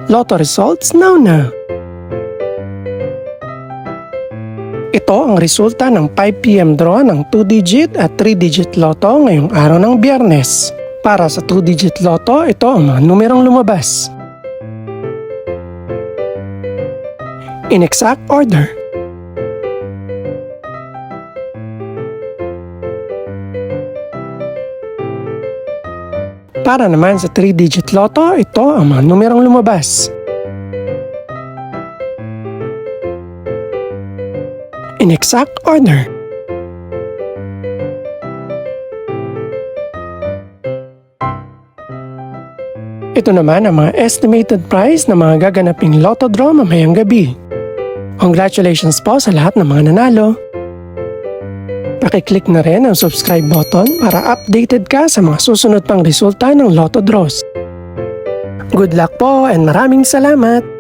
Lotto results now na. Ito ang resulta ng 5 PM draw ng 2-digit at 3-digit lotto ngayong araw ng Biyernes. Para sa 2-digit lotto, ito ang mga numerong lumabas. In exact order. Para naman sa 3-digit lotto, ito ang mga numerong lumabas. In exact order. Ito naman ang mga estimated price ng mga gaganaping lotto draw mamayang gabi. Congratulations po sa lahat ng mga nanalo. Pakiclick na rin ang subscribe button para updated ka sa mga susunod pang resulta ng lotto draws. Good luck po and maraming salamat!